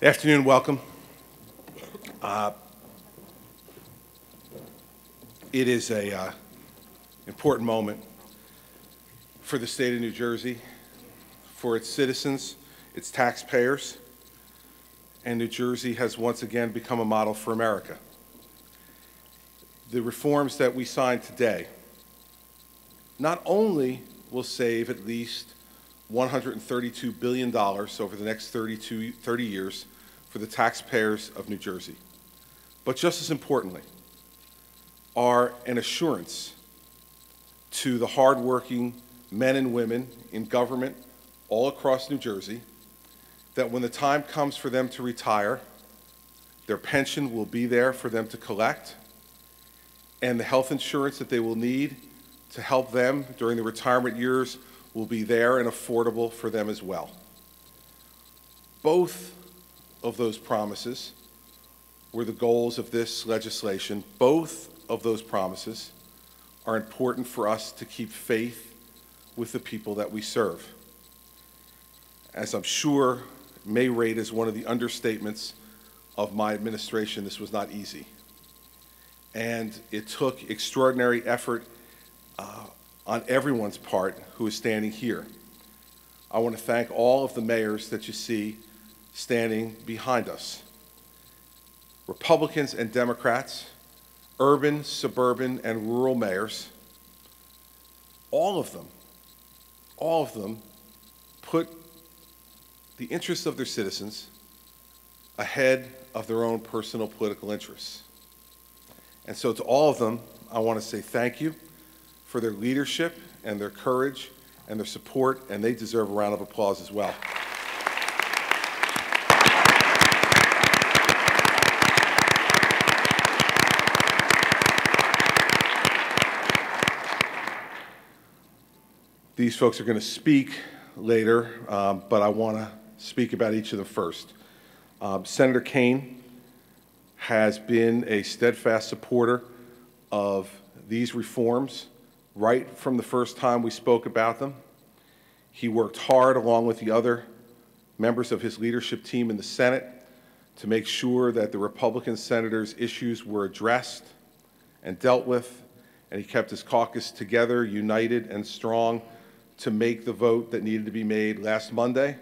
Afternoon, welcome. It is an important moment for the state of New Jersey, for its citizens, its taxpayers, and New Jersey has once again become a model for America. The reforms that we signed today not only will save at least $132 billion over the next 30 years for the taxpayers of New Jersey, but just as importantly, are an assurance to the hardworking men and women in government all across New Jersey that when the time comes for them to retire, their pension will be there for them to collect, and the health insurance that they will need to help them during the retirement years will be there and affordable for them as well. Both of those promises were the goals of this legislation. Both of those promises are important for us to keep faith with the people that we serve. As I'm sure may rate as one of the understatements of my administration, this was not easy. And it took extraordinary effort on everyone's part who is standing here. I want to thank all of the mayors that you see standing behind us. Republicans and Democrats, urban, suburban, and rural mayors, all of them put the interests of their citizens ahead of their own personal political interests. And so to all of them, I want to say thank you for their leadership and their courage and their support, and they deserve a round of applause as well. These folks are going to speak later, but I want to speak about each of them first. Senator Kaine has been a steadfast supporter of these reforms right from the first time we spoke about them. He worked hard along with the other members of his leadership team in the Senate to make sure that the Republican senators' issues were addressed and dealt with, and he kept his caucus together, united and strong to make the vote that needed to be made last Monday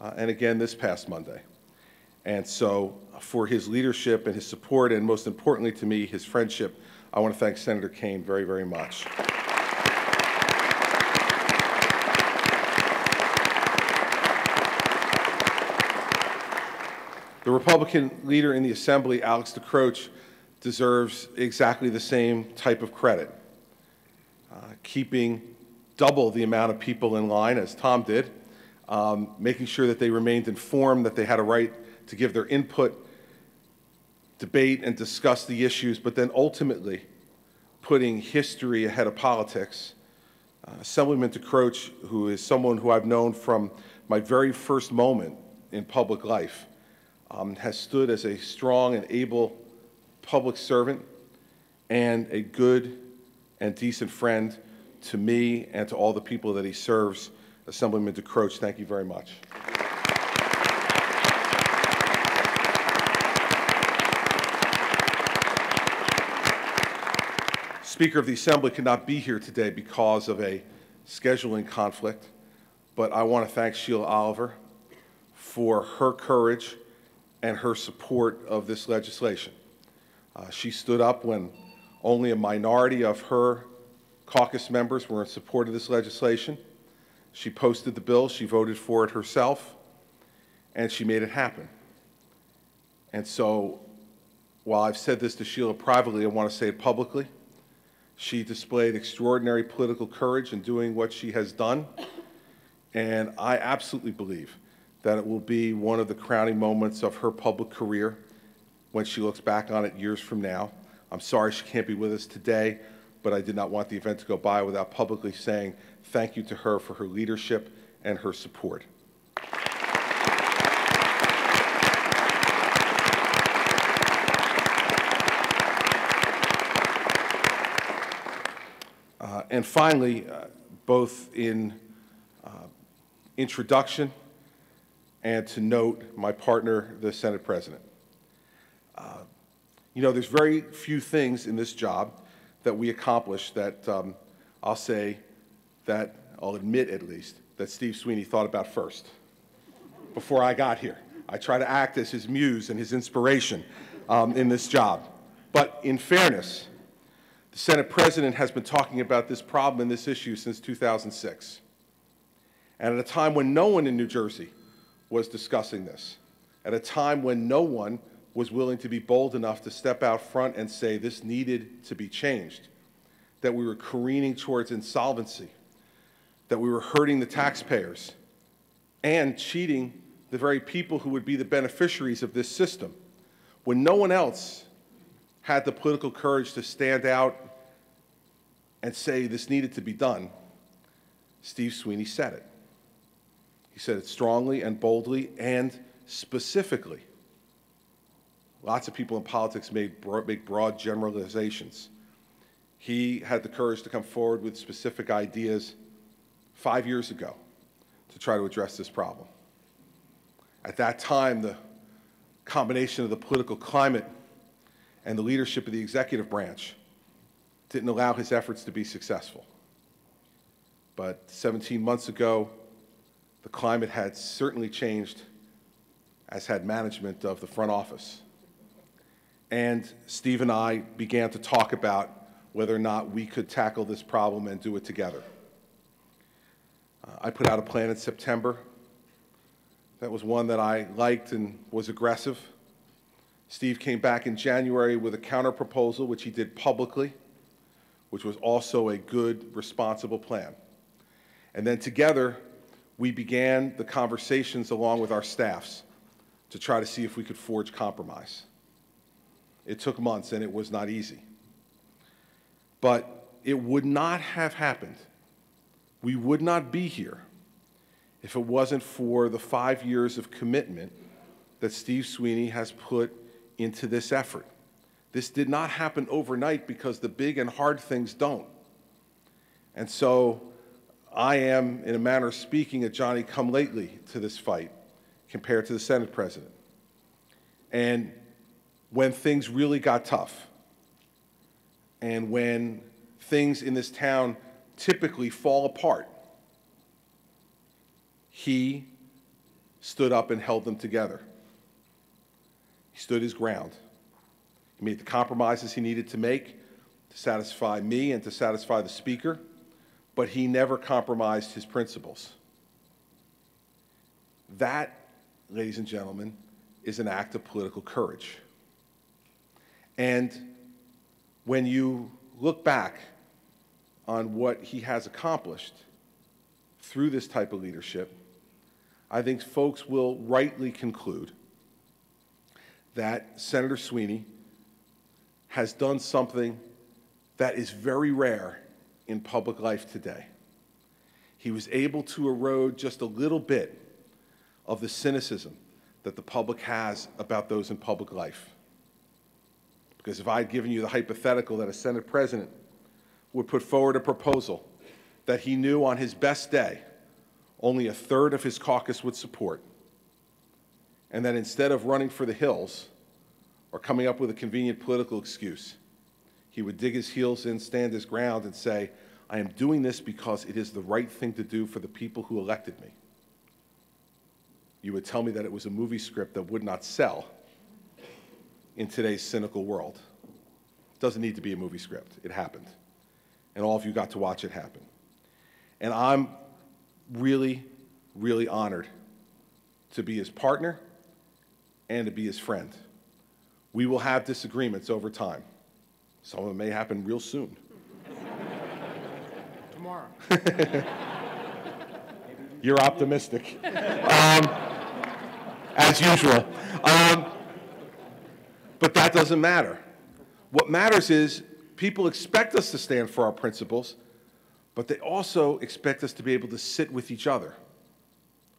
and again this past Monday. And so for his leadership and his support, and most importantly to me, his friendship, I want to thank Senator Kaine very, very much. The Republican leader in the Assembly, Decroach, deserves exactly the same type of credit, keeping double the amount of people in line as Tom did, making sure that they remained informed, that they had a right to give their input, debate and discuss the issues, but then ultimately putting history ahead of politics. Assemblyman Decroach, who is someone who I've known from my very first moment in public life, has stood as a strong and able public servant and a good and decent friend to me and to all the people that he serves. Assemblyman Decroach, thank you very much. Speaker of the Assembly could not be here today because of a scheduling conflict, but I want to thank Sheila Oliver for her courage and her support of this legislation. She stood up when only a minority of her caucus members were in support of this legislation. She posted the bill, she voted for it herself, and she made it happen. And so, while I've said this to Sheila privately, I want to say it publicly. She displayed extraordinary political courage in doing what she has done, and I absolutely believe that it will be one of the crowning moments of her public career when she looks back on it years from now. I'm sorry she can't be with us today, but I did not want the event to go by without publicly saying thank you to her for her leadership and her support. And finally, both in introduction and to note my partner, the Senate President. You know, there's very few things in this job that we accomplish that I'll say that, I'll admit at least, that Steve Sweeney thought about first before I got here. I try to act as his muse and his inspiration in this job. But in fairness, the Senate President has been talking about this problem and this issue since 2006. And at a time when no one in New Jersey was discussing this, at a time when no one was willing to be bold enough to step out front and say this needed to be changed, that we were careening towards insolvency, that we were hurting the taxpayers, and cheating the very people who would be the beneficiaries of this system, when no one else had the political courage to stand out and say this needed to be done, Steve Sweeney said it. He said it strongly and boldly and specifically. Lots of people in politics make broad generalizations. He had the courage to come forward with specific ideas 5 years ago to try to address this problem. At that time, the combination of the political climate and the leadership of the executive branch didn't allow his efforts to be successful. But 17 months ago, the climate had certainly changed, as had management of the front office. And Steve and I began to talk about whether or not we could tackle this problem and do it together. I put out a plan in September. That was one that I liked and was aggressive. Steve came back in January with a counter-proposal, which he did publicly, which was also a good, responsible plan. And then together, we began the conversations along with our staffs to try to see if we could forge compromise. It took months, and it was not easy. But it would not have happened. We would not be here if it wasn't for the 5 years of commitment that Steve Sweeney has put into this effort. This did not happen overnight because the big and hard things don't. And so I am, in a manner of speaking, a Johnny-come-lately to this fight compared to the Senate President. And when things really got tough, and when things in this town typically fall apart, he stood up and held them together. He stood his ground. He made the compromises he needed to make to satisfy me and to satisfy the Speaker, but he never compromised his principles. That, ladies and gentlemen, is an act of political courage. And when you look back on what he has accomplished through this type of leadership, I think folks will rightly conclude that Senator Sweeney has done something that is very rare in public life today. He was able to erode just a little bit of the cynicism that the public has about those in public life. Because if I had given you the hypothetical that a Senate President would put forward a proposal that he knew on his best day only a third of his caucus would support, and that instead of running for the hills or coming up with a convenient political excuse, he would dig his heels in, stand his ground, and say, I am doing this because it is the right thing to do for the people who elected me. You would tell me that it was a movie script that would not sell in today's cynical world. It doesn't need to be a movie script. It happened. And all of you got to watch it happen. And I'm really, really honored to be his partner and to be his friend. We will have disagreements over time. Some of them may happen real soon. Tomorrow. You're optimistic. As usual. But that doesn't matter. What matters is people expect us to stand for our principles, but they also expect us to be able to sit with each other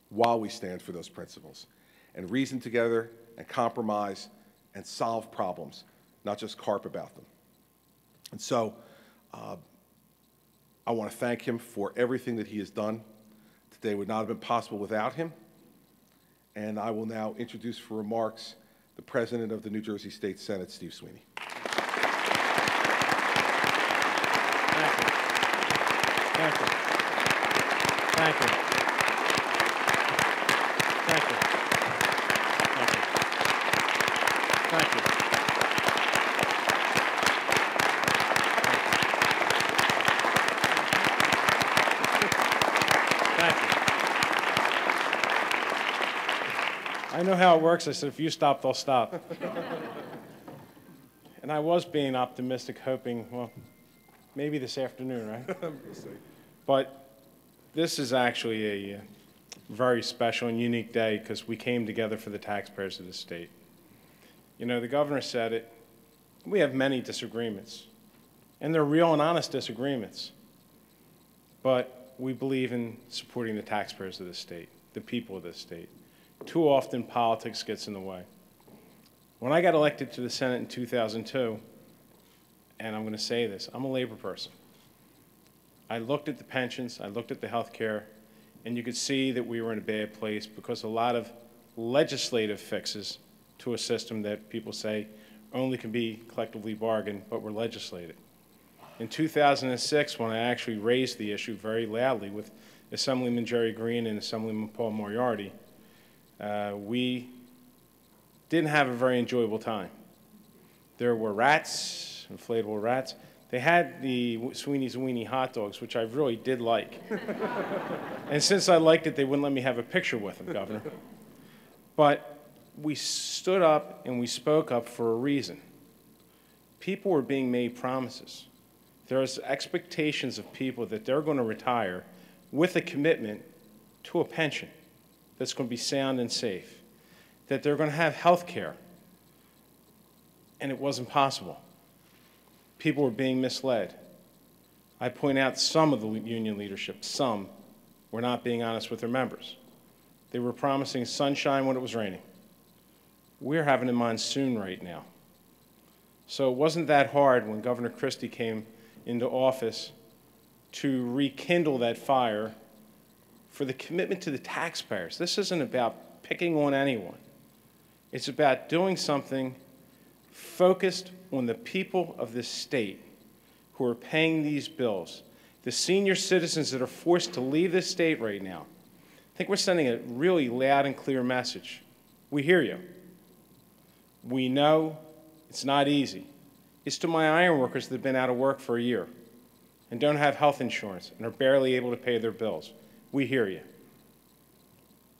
while we stand for those principles and reason together and compromise and solve problems, not just carp about them. And so I want to thank him for everything that he has done. Today would not have been possible without him. And I will now introduce for remarks the President of the New Jersey State Senate, Steve Sweeney. Thank you. Thank you. Thank you. Thank you. Thank you. Thank you. Thank you. I know how it works. I said, if you stop, they'll stop. And I was being optimistic, hoping, well, maybe this afternoon, right? But this is actually a very special and unique day because we came together for the taxpayers of the state. You know, the governor said it. We have many disagreements, and they're real and honest disagreements. But we believe in supporting the taxpayers of the state, the people of the state. Too often, politics gets in the way. When I got elected to the Senate in 2002, and I'm going to say this, I'm a labor person. I looked at the pensions, I looked at the health care, and you could see that we were in a bad place because a lot of legislative fixes to a system that people say only can be collectively bargained, but were legislated. In 2006, when I actually raised the issue very loudly with Assemblyman Jerry Green and Assemblyman Paul Moriarty, we didn't have a very enjoyable time. There were rats, inflatable rats. They had the Sweeney's Weenie hot dogs, which I really did like. And since I liked it, they wouldn't let me have a picture with them, Governor. But we stood up and we spoke up for a reason. People were being made promises. There's expectations of people that they're going to retire with a commitment to a pension that's going to be sound and safe, that they're going to have health care, and it wasn't possible. People were being misled. I point out some of the union leadership, some, were not being honest with their members. They were promising sunshine when it was raining. We're having a monsoon right now. So it wasn't that hard when Governor Christie came into office to rekindle that fire for the commitment to the taxpayers. This isn't about picking on anyone. It's about doing something focused on the people of this state who are paying these bills, the senior citizens that are forced to leave this state right now. I think we're sending a really loud and clear message. We hear you. We know it's not easy. It's to my iron workers that have been out of work for a year and don't have health insurance and are barely able to pay their bills. We hear you.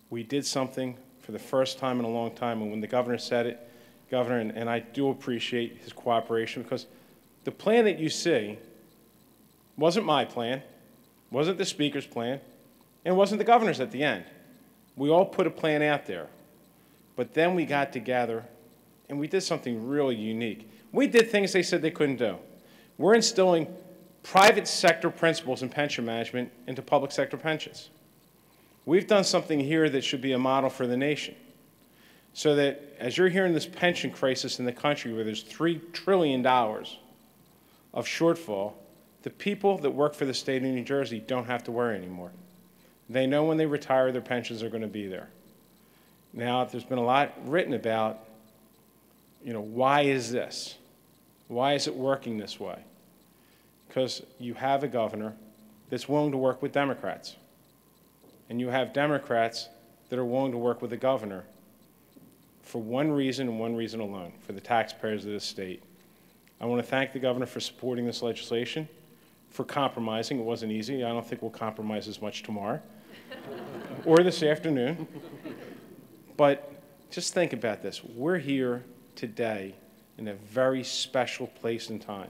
We did something for the first time in a long time, and when the governor said it, Governor, and I do appreciate his cooperation, because the plan that you see wasn't my plan, wasn't the speaker's plan, and wasn't the governor's at the end. We all put a plan out there. But then we got together, and we did something really unique. We did things they said they couldn't do. We're instilling private sector principles in pension management into public sector pensions. We've done something here that should be a model for the nation, so that as you're hearing this pension crisis in the country where there's $3 trillion of shortfall, the people that work for the state of New Jersey don't have to worry anymore. They know when they retire, their pensions are going to be there. Now, there's been a lot written about, why is this? Why is it working this way? Because you have a governor that's willing to work with Democrats. And you have Democrats that are willing to work with the governor for one reason and one reason alone, for the taxpayers of this state. I want to thank the governor for supporting this legislation, for compromising. It wasn't easy. I don't think we'll compromise as much tomorrow or this afternoon. But just think about this. We're here today in a very special place and time.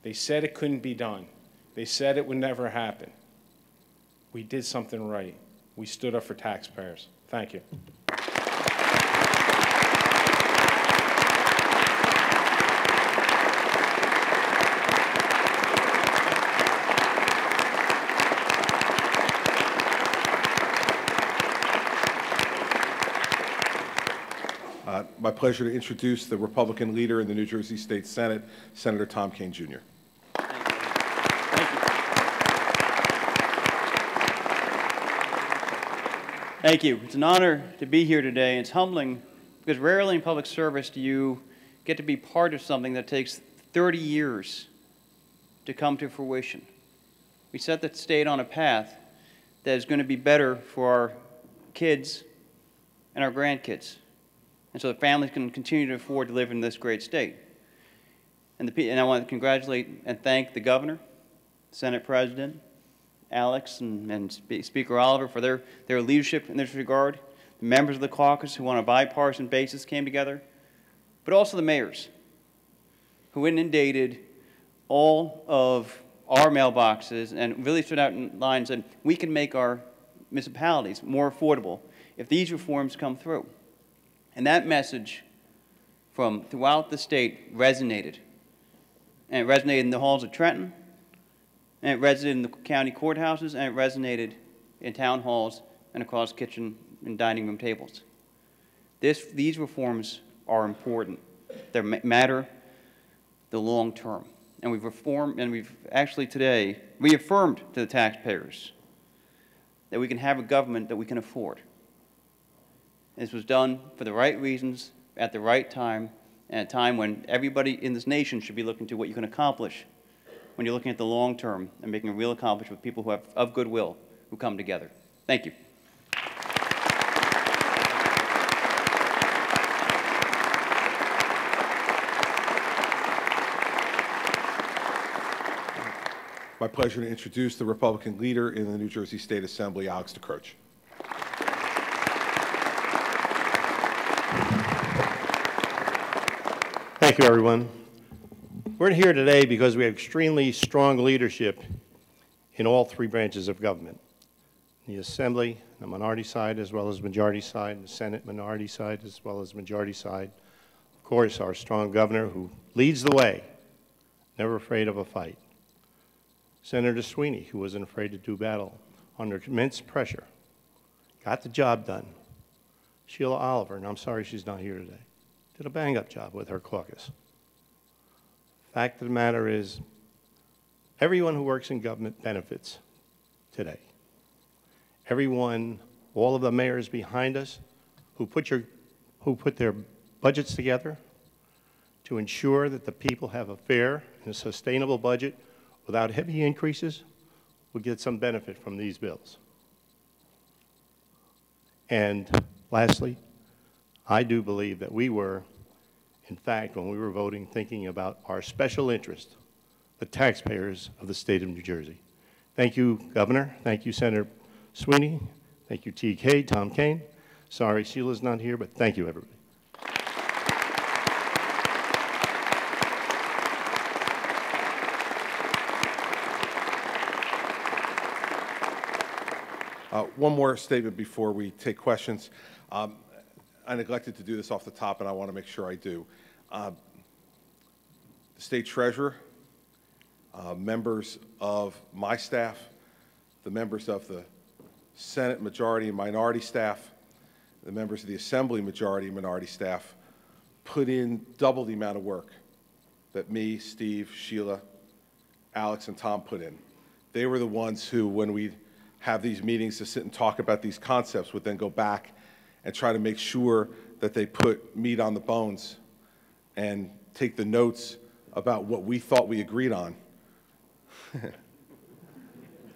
They said it couldn't be done. They said it would never happen. We did something right. We stood up for taxpayers. Thank you. My pleasure to introduce the Republican leader in the New Jersey State Senate, Senator Tom Kaine, Jr. Thank you. It's an honor to be here today. It's humbling because rarely in public service do you get to be part of something that takes 30 years to come to fruition. We set the state on a path that is going to be better for our kids and our grandkids, and so the families can continue to afford to live in this great state. And I want to congratulate and thank the governor, Senate President, Alex, and Speaker Oliver for their leadership in this regard, the members of the caucus who on a bipartisan basis came together, but also the mayors who inundated all of our mailboxes and really stood out in lines that we can make our municipalities more affordable if these reforms come through. And that message from throughout the state resonated. And it resonated in the halls of Trenton, and it resonated in the county courthouses, and it resonated in town halls and across kitchen and dining room tables. These reforms are important. They matter the long term. And we've actually today reaffirmed to the taxpayers that we can have a government that we can afford. This was done for the right reasons, at the right time, and at a time when everybody in this nation should be looking to what you can accomplish when you're looking at the long term and making a real accomplishment with people who have of goodwill who come together. Thank you. My pleasure to introduce the Republican leader in the New Jersey State Assembly, Alex Decroach. Thank you, everyone. We're here today because we have extremely strong leadership in all three branches of government. The Assembly, the minority side as well as majority side, the Senate minority side as well as majority side. Of course, our strong governor who leads the way, never afraid of a fight. Senator Sweeney, who wasn't afraid to do battle under immense pressure, got the job done. Sheila Oliver, and I'm sorry she's not here today, did a bang-up job with her caucus. Fact of the matter is, everyone who works in government benefits today. Everyone, all of the mayors behind us who put their budgets together to ensure that the people have a fair and a sustainable budget without heavy increases will get some benefit from these bills. And lastly, I do believe that we were, in fact, when we were voting, thinking about our special interest, the taxpayers of the state of New Jersey. Thank you, Governor. Thank you, Senator Sweeney. Thank you, TK, Tom Kaine. Sorry Sheila's not here, but thank you, everybody. One more statement before we take questions. I neglected to do this off the top, and I want to make sure I do. The State Treasurer, members of my staff, the members of the Senate majority and minority staff, the members of the Assembly majority and minority staff put in double the amount of work that me, Steve, Sheila, Alex, and Tom put in. They were the ones who, when we have these meetings to sit and talk about these concepts, would then go back and try to make sure that they put meat on the bones and take the notes about what we thought we agreed on.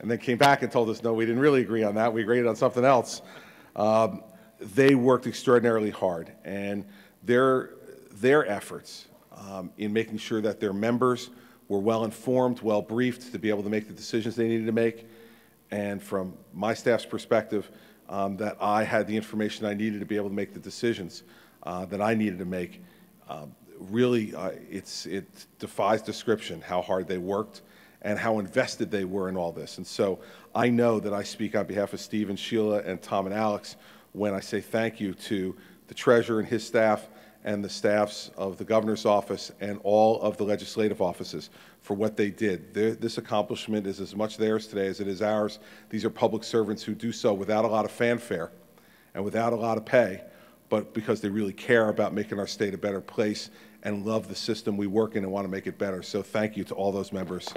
And then came back and told us, no, we didn't really agree on that. We agreed on something else. They worked extraordinarily hard, and their efforts in making sure that their members were well informed, well briefed to be able to make the decisions they needed to make, and from my staff's perspective, that I had the information I needed to be able to make the decisions that I needed to make. Really, it defies description how hard they worked and how invested they were in all this. And so I know that I speak on behalf of Steve and Sheila and Tom and Alex when I say thank you to the Treasurer and his staff and the staffs of the Governor's office and all of the legislative offices for what they did. This accomplishment is as much theirs today as it is ours. These are public servants who do so without a lot of fanfare and without a lot of pay, but because they really care about making our state a better place and love the system we work in and want to make it better. So thank you to all those members.